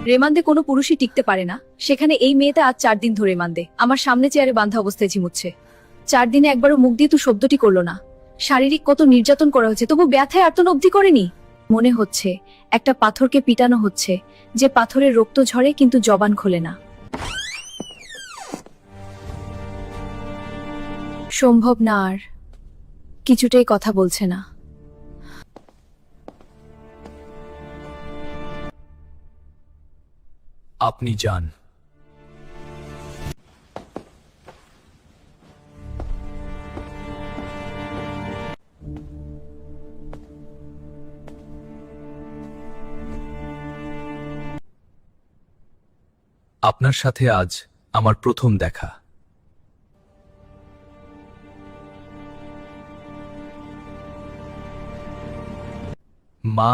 রেমান্দে কোনো পুরুষই টিকতে পারে না, সেখানে এই মেয়েটা আজ 4 দিন ধরে রেমান্দে আমার সামনে চেয়ারে বাঁধা অবস্থায় ঝিমুচ্ছে। 4 দিনে একবারও মুখ দিয়ে তো শব্দটি করলো না। শারীরিক কত নির্যাতন করা হচ্ছে, তবু ব্যথায় আর্তন অবধি করেনি। মনে হচ্ছে একটা পাথরকে পিটানো হচ্ছে, যে পাথরের রক্ত ঝরে কিন্তু জবান খোলে না। সম্ভব না, আর কিছুটাই কথা বলছে না। আপনি যান। আপনার সাথে আজ আমার প্রথম দেখা। মা